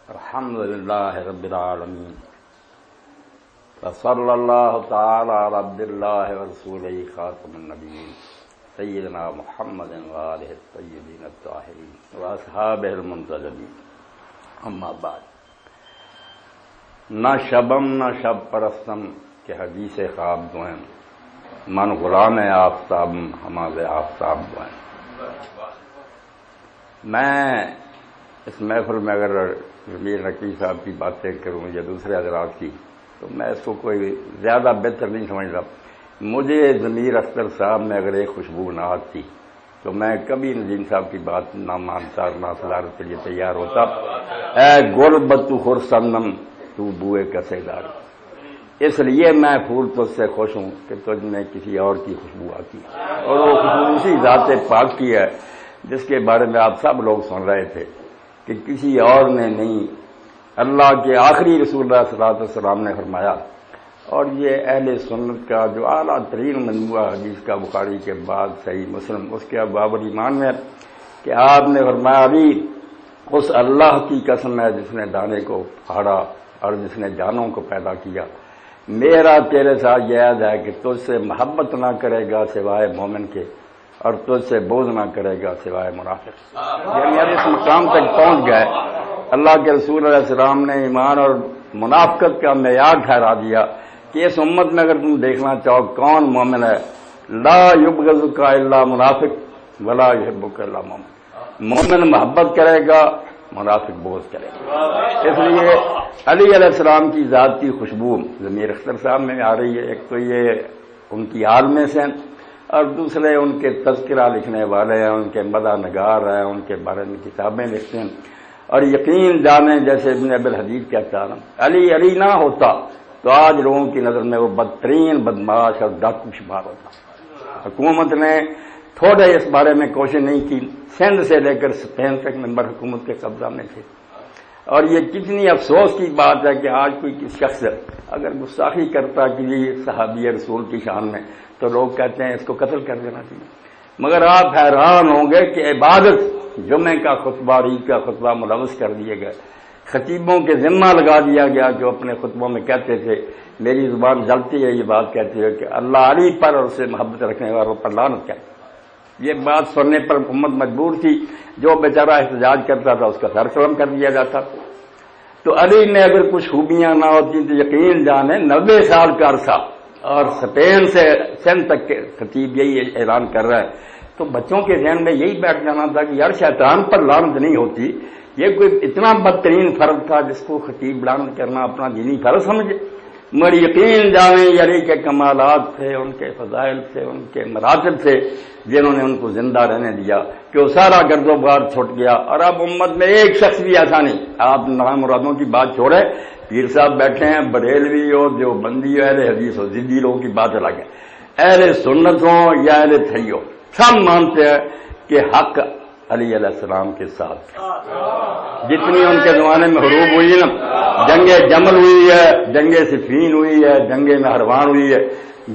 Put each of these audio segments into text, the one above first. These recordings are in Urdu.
الحمد للہ رب العالمین وصلی اللہ تعالی علی عبد اللہ ورسولہ خاتم النبیین سیدنا محمد وآلہ الطیبین الطاہرین واصحابہ المنتجبین. اما بعد، نہ شبم نہ شب پرستم کہ حدیث خواب دوئیں، من غلام آفتاب ہمارے آفتاب دوئیں. میں اس محفل میں اگر ضمیر نقی صاحب کی باتیں کروں یا دوسرے حضرات کی تو میں اس کو کوئی زیادہ بہتر نہیں سمجھتا. مجھے ضمیر اختر صاحب میں اگر ایک خوشبو نہ آتی تو میں کبھی نظیم صاحب کی بات نہ مانتا اور نہ صدارت کے لیے تیار ہوتا. اے غربت خرسندم تو بوئے کسے دار، اس لیے میں پھول تجھ سے خوش ہوں کہ تجھ میں کسی اور کی خوشبو آتی ہے، اور وہ خوشبو اسی ذات پاک کی ہے جس کے بارے میں آپ سب لوگ سن رہے تھے کہ کسی اور نے نہیں، اللہ کے آخری رسول اللہ صلی اللہ علیہ وسلم نے فرمایا. اور یہ اہل سنت کا جو اعلیٰ ترین مجموعہ حدیث کا بخاری کے بعد صحیح مسلم اس کے باب الایمان میں کہ آپ نے فرمایا ابھی اس اللہ کی قسم ہے جس نے دانے کو پھاڑا اور جس نے جانوں کو پیدا کیا، میرا تیرے ساتھ یہ عہد ہے کہ تجھ سے محبت نہ کرے گا سوائے مومن کے، اور تجھ سے بغض نہ کرے گا سوائے منافق. یعنی اب اس مقام تک پہنچ گئے، اللہ کے رسول علیہ السلام نے ایمان اور منافقت کا معیار ٹھہرا دیا کہ اس امت میں اگر تم دیکھنا چاہو کون مومن ہے، لا یبغضک الا منافق ولا یحبک الا مومن. مومن محبت کرے گا، منافق بغض کرے گا. اس لیے علی علیہ السلام کی ذات کی خوشبو ضمیر اختر صاحب میں آ رہی ہے. ایک تو یہ ان کی عالم سے، اور دوسرے ان کے تذکرہ لکھنے والے ہیں، ان کے مدح نگار ہیں، ان کے بارے میں کتابیں لکھتے ہیں. اور یقین جانیں جیسے ابن ابی الحدید کہتا ہے، علی نہ ہوتا تو آج لوگوں کی نظر میں وہ بدترین بدماش اور ڈاکو شمار ہوتا. حکومت نے تھوڑے اس بارے میں کوشش نہیں کی، سندھ سے لے کر اسپین تک ممبر حکومت کے قبضہ میں تھے. اور یہ کتنی افسوس کی بات ہے کہ آج کوئی شخص اگر گستاخی کرتا کسی صحابی رسول کی شان میں تو لوگ کہتے ہیں اس کو قتل کر دینا چاہیے. مگر آپ حیران ہوں گے کہ عبادت جمعے کا خطبہ اور عید کا خطبہ ملوث کر دیے گئے. خطیبوں کے ذمہ لگا دیا گیا جو اپنے خطبوں میں کہتے تھے، میری زبان جلتی ہے یہ بات کہتے ہوئے کہ اللہ علی پر اور اسے محبت رکھنے والوں پر لعنت کرے. یہ بات سننے پر امت مجبور تھی، جو بیچارہ احتجاج کرتا تھا اس کا سر قلم کر دیا جاتا. تو علی نے اگر کچھ خوبیاں نہ ہوتی تو یقین جانے 90 سال کا عرصہ، اور اسپین سے سندھ تک کے خطیب یہی اعلان کر رہا ہے، تو بچوں کے ذہن میں یہی بیٹھ جانا تھا کہ یار شیطان پر لعنت نہیں ہوتی، یہ کوئی اتنا بدترین فرض تھا جس کو خطیب لعنت کرنا اپنا دینی فرض سمجھے. مگر یقین جانیں علی کے کمالات تھے، ان کے فضائل تھے، ان کے مراتب تھے جنہوں نے ان کو زندہ رہنے دیا کہ وہ سارا گرد و غبار چھوٹ گیا. اور اب امت میں ایک شخص بھی ایسا نہیں، آپ نام مرادوں کی بات چھوڑے، پیر صاحب بیٹھے ہیں، بریلوی ہو، دیوبندی ہو، اہل حدیث ہو، ضدی لوگوں کی بات الگ ہے، اہل سنت ہوں یا اہل تھئی ہو، سب مانتے ہیں کہ حق علی علیہ السلام کے ساتھ. جتنی ان کے زمانے میں حروب ہوئی نا، جنگ جمل ہوئی ہے، جنگ صفین ہوئی ہے، جنگ نہروان ہوئی ہے،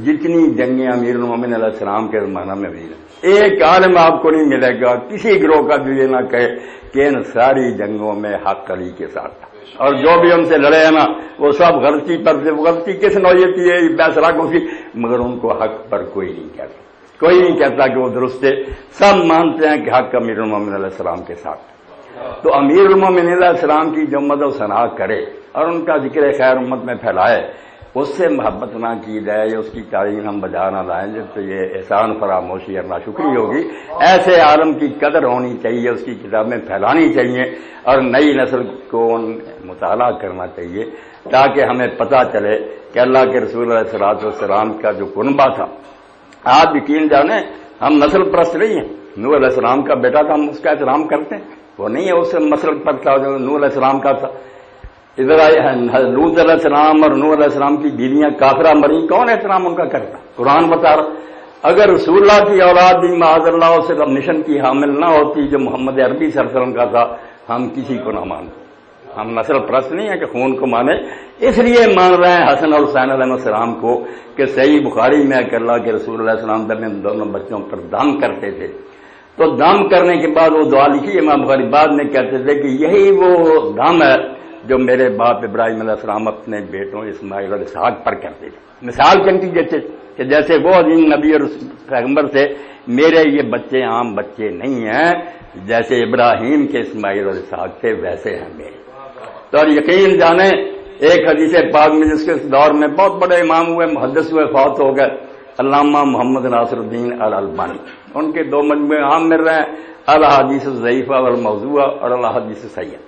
جتنی جنگیں امیر المومنین علیہ السلام کے زمانہ میں ہوئی ہے، ایک عالم آپ کو نہیں ملے گا کسی گروہ کا جو یہ نہ کہے کہ ان ساری جنگوں میں حق علی کے ساتھ تھا. اور جو بھی ہم سے لڑے ہیں نا وہ سب غلطی پر تھے. غلطی کس نوعیت کی ہے؟ بیسراکوں کی، مگر ان کو حق پر کوئی نہیں کہتا، کوئی نہیں کہتا کہ وہ درست ہے. سب مانتے ہیں کہ حق امیر المومنین علیہ السلام کے ساتھ. تو امیر المومنین علیہ السلام کی جو مدح و ثنا کرے اور ان کا ذکر خیر امت میں پھیلائے، اس سے محبت نہ کی جائے یا اس کی تعریف ہم بجا نہ لائیں جب تو یہ احسان فراموشی اور ناشکری ہوگی. ایسے عالم کی قدر ہونی چاہیے، اس کی کتابیں پھیلانی چاہیے اور نئی نسل کو مطالعہ کرنا چاہیے تاکہ ہمیں پتہ چلے کہ اللہ کے رسول علیہ الصلوۃ والسلام کا جو کنبہ تھا. آپ یقین جانیں ہم نسل پرست نہیں ہیں. نوح علیہ السلام کا بیٹا تھا، ہم اس کا احترام کرتے ہیں، وہ نہیں ہے اس مسلک پر تھا جو نوح علیہ السلام کا تھا. ادھر لوط علیہ السلام اور نوح علیہ السلام کی بیویاں کافرہ مری، کون احترام ان کا کرتا؟ قرآن بتا رہا. اگر رسول اللہ کی اولاد بھی معاذ اللہ سے مشن کی حامل نہ ہوتی جو محمد عربی صلی اللہ علیہ وسلم کا تھا، ہم کسی کو نہ مانتے. ہم نسل پرست نہیں ہیں کہ خون کو مانے، اس لیے مان رہے ہیں حسن اور حسین علیہ السلام کو کہ صحیح بخاری میں کہ اللہ کے رسول علیہ السلام جب ان دونوں بچوں پر دم کرتے تھے تو دم کرنے کے بعد وہ دعا لکھی امام بخاری بعد میں کہتے تھے کہ یہی وہ دم ہے جو میرے باپ ابراہیم علیہ السلام اپنے بیٹوں اسماعیل اور اسحاق پر کرتے تھے. مثال چنتی دیتے کہ جیسے وہ عظیم نبی اور پیغمبر سے میرے یہ بچے عام بچے نہیں ہیں، جیسے ابراہیم کے اسماعیل اور اسحاق تھے ویسے ہیں میرے. تو اور یقین جانیں ایک حدیث پاک میں جس کے دور میں بہت بڑے امام ہوئے، محدث ہوئے، فوت ہو گئے، علامہ محمد ناصر الدین الالبانی، ان کے 2 مجموعے عام مل رہے ہیں، الاحادیث الضعیفہ والموضوعہ اور الاحادیث الصحیحہ.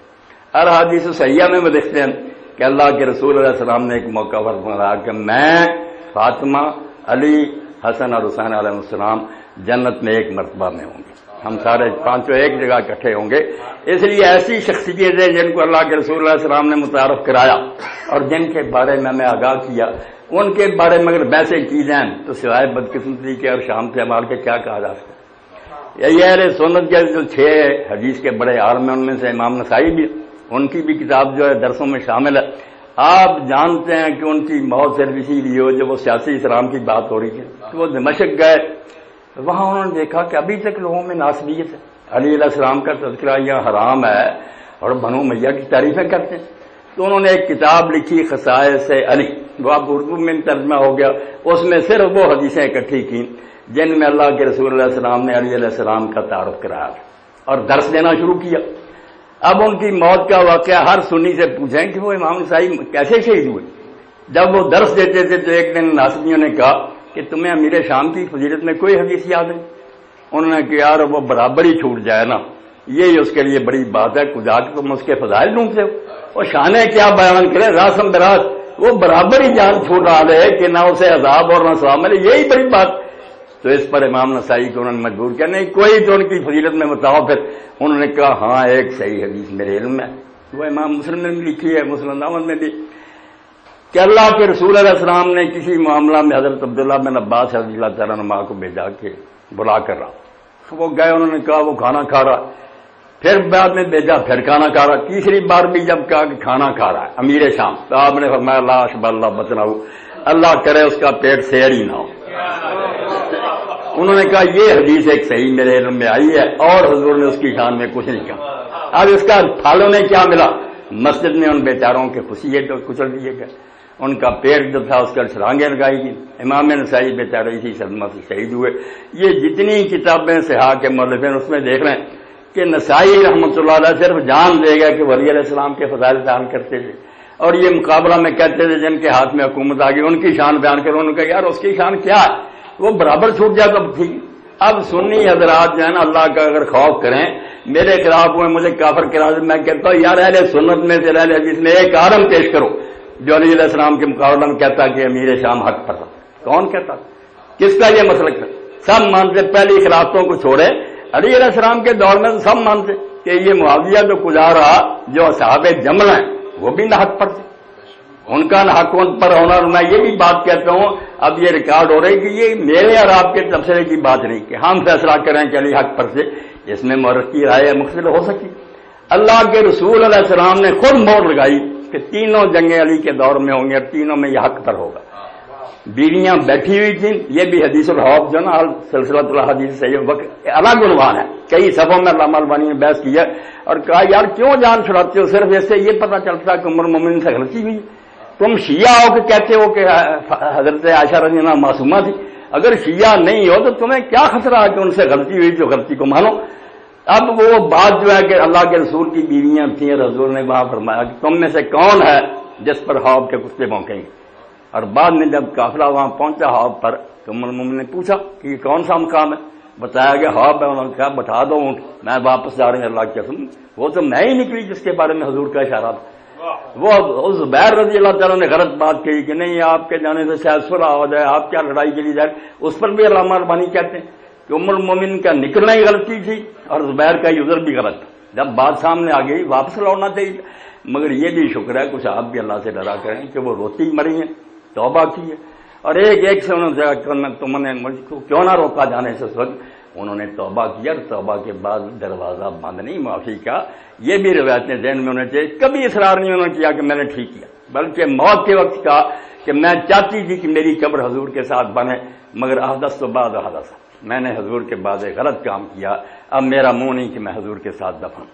الاحادیث الصحیحہ میں وہ دیکھتے ہیں کہ اللہ کے رسول علیہ السلام نے ایک موقع پر فرمایا کہ میں، فاطمہ، علی، حسن اور حسین علیہ السلام جنت میں ایک مرتبہ میں ہوں گے، ہم سارے پانچوں ایک جگہ اکٹھے ہوں گے. اس لیے ایسی شخصیتیں جن کو اللہ کے رسول علیہ السلام نے متعارف کرایا اور جن کے بارے میں ہمیں آگاہ کیا، ان کے بارے میں اگر بحثیں کی جائیں تو سوائے بدقسمتی کے اور شام سے مال کے کیا کہا جا سکتا ہے. یہ اہل سنت کے جو 6 حدیث کے بڑے عالم ہیں ان میں سے امام نسائی بھی، ان کی بھی کتاب جو ہے درسوں میں شامل ہے. آپ جانتے ہیں کہ ان کی موت صرف اسی لیے ہو جب وہ سیاسی اسلام کی بات ہو رہی تھی کہ وہ دمشق گئے، وہاں انہوں نے دیکھا کہ ابھی تک لوگوں میں ناسبیت ہے، علی علیہ السلام کا تذکرہ یہاں حرام ہے اور بنو امیہ کی تعریفیں کرتے ہیں. تو انہوں نے ایک کتاب لکھی خصائص علی، وہ اب اردو میں ترجمہ ہو گیا، اس میں صرف وہ حدیثیں اکٹھی کی جن میں اللہ کے رسول علیہ السلام نے علی علیہ السلام کا تعارف کرایا اور درس دینا شروع کیا. اب ان کی موت کا واقعہ ہر سنی سے پوچھیں کہ وہ امام نسائی کیسے شہید ہوئے. جب وہ درس دیتے تھے تو ایک دن ناصبیوں نے کہا کہ تمہیں امیر شام کی فضیلت میں کوئی حدیث یاد ہے؟ انہوں نے کہا یار وہ برابر ہی چھوٹ جائے نا، یہی اس کے لیے بڑی بات ہے، خدا کہ تم اس کے فضائل ڈھونڈتے ہو اور شانے کیا بیان کرے راسم براز، وہ برابر ہی جان چھوڑا دے کہ نہ اسے عذاب اور نہ ثواب ملے، یہی بڑی بات. تو اس پر امام نسائی کو انہوں نے مجبور کیا نہیں کوئی تو ان کی فضیلت میں بتاؤ. پھر انہوں نے کہا ہاں ایک صحیح حدیث میرے علم میں، وہ امام مسلم نے بھی لکھی ہے، مسلم احمد میں بھی، کہ اللہ کے رسول علیہ السلام نے کسی معاملہ میں حضرت عبداللہ بن عباس رضی اللہ تعالیٰ عنہ کو بھیجا کے بلا کر رہا. وہ گئے، انہوں نے کہا وہ کھانا کھا رہا، پھر بعد میں بھیجا پھر کھانا کھا رہا، تیسری بار بھی جب کہا کہ کھانا کھا رہا ہے امیر شام، تو آپ نے فرمایا لا اشب اللہ بچناؤ، اللہ کرے اس کا پیٹ سیر ہی نہ ہو. انہوں نے کہا یہ حدیث ایک صحیح میرے علم میں آئی ہے اور حضور نے اس کی شان میں کچھ نہیں کہا. اب اس کا پھل انہیں کیا ملا؟ مسجد میں ان بیچاروں کے خوشیے تو کچل دیے گئے، ان کا پیٹ جو تھا اس کا چھلانگیں لگائی گئی. امام نسائی بیچارے اسی صدمہ سے شہید ہوئے. یہ جتنی کتابیں صحاح کے مؤلفین اس میں دیکھ رہے ہیں کہ نسائی رحمۃ اللہ علیہ صرف جان دے گا کہ ولی علیہ السلام کے فضائل بیان کرتے تھے اور یہ مقابلہ میں کہتے تھے جن کے ہاتھ میں حکومت آ گئی ان کی شان بیان کرو. انہوں نے کہا یار اس کی شان کیا ہے، وہ برابر چھوٹ جائے تو ٹھیک. اب سنی حضرات جو ہے نا اللہ کا اگر خوف کریں، میرے خلاف ہوئے مجھے کافر کرا دیں، میں کہتا ہوں یار اہل سنت میں سے اہل حدیث میں ایک عالم پیش کرو جو علی علیہ السلام کے مقابلہ میں کہتا کہ امیر شام حق پر تھا. کون کہتا؟ کس کا یہ مسلک تھا؟ سب مانتے، پہلی خلافتوں کو چھوڑے علی علیہ السلام کے دور میں سب مانتے کہ یہ معاویہ جو گزارا جو اصحاب جمل ہیں وہ بھی نہ حق پر تھے، ان کا نہ حق پر ہونا. میں یہ بھی بات کہتا ہوں اب یہ ریکارڈ ہو رہی کہ یہ میرے اور آپ کے تبصرے کی بات نہیں کہ ہم فیصلہ کریں کہ علی حق پر سے، اس میں مورخ کی رائے مختلف ہو سکی. اللہ کے رسول علیہ السلام نے خود مور لگائی کہ تینوں جنگیں علی کے دور میں ہوں گی اور تینوں میں یہ حق پر ہوگا. بیویاں بیٹھی ہوئی تھیں، یہ بھی حدیث الحوف جو نا سلسلہ الحدیث سے یہ وقت الگ عنوان ہے، کئی صفوں میں علامہ البانی نے بحث کی ہے اور کہا یار کیوں جان چھڑاتے ہو، صرف اس سے یہ پتہ چلتا کہ عمر مومن سے غلطی ہوئی. تم شیعہ ہو کہ کہتے ہو کہ حضرت عائشہ رضی اللہ عنہا معصومہ تھی، اگر شیعہ نہیں ہو تو تمہیں کیا خطرہ ہے کہ ان سے غلطی ہوئی تو غلطی کو مانو. اب وہ بات جو ہے کہ اللہ کے رسول کی بیویاں تھیں، رسول نے وہاں فرمایا کہ تم میں سے کون ہے جس پر خواب کے کتے بھونکیں گے. اور بعد میں جب قافلہ وہاں پہنچا خواب پر تو ام المومنین نے پوچھا کہ یہ کون سا مقام ہے، بتایا گیا خواب ہے. انہوں نے کہا بٹھا دو اونٹ، میں واپس جا رہی ہوں اللہ کی قسم. وہ تو میں ہی نکلی جس کے بارے میں حضور کا اشارہ تھا. وہ زبیر رضی اللہ تعالیٰ نے غلط بات کہی کہ نہیں آپ کے جانے سے شاید صلح ہو جائے، آپ کیا لڑائی کے لیے جائے. اس پر بھی علامہ البانی کہتے ہیں کہ ام المومنین کا نکلنا ہی غلطی تھی اور زبیر کا یوزر بھی غلط تھا. جب بات سامنے آ گئی واپس لوٹنا چاہیے. مگر یہ بھی شکر ہے کچھ آپ بھی اللہ سے ڈرا کریں کہ وہ روتی مری ہیں، توبہ کی ہے اور ایک سے انہوں نے تم نے مجھ کو کیوں نہ روکا جانے سے اس وقت انہوں نے توبہ کیا اور توبہ کے بعد دروازہ بند نہیں معافی کا. یہ بھی روایتیں ذہن میں ہونے چاہیے. کبھی اصرار نہیں انہوں نے کیا کہ میں نے ٹھیک کیا، بلکہ موت کے وقت کہا کہ میں چاہتی تھی کہ میری قبر حضور کے ساتھ بنے مگر احدث تو بعد حدث، میں نے حضور کے بعد ایک غلط کام کیا، اب میرا منہ نہیں کہ میں حضور کے ساتھ دفن.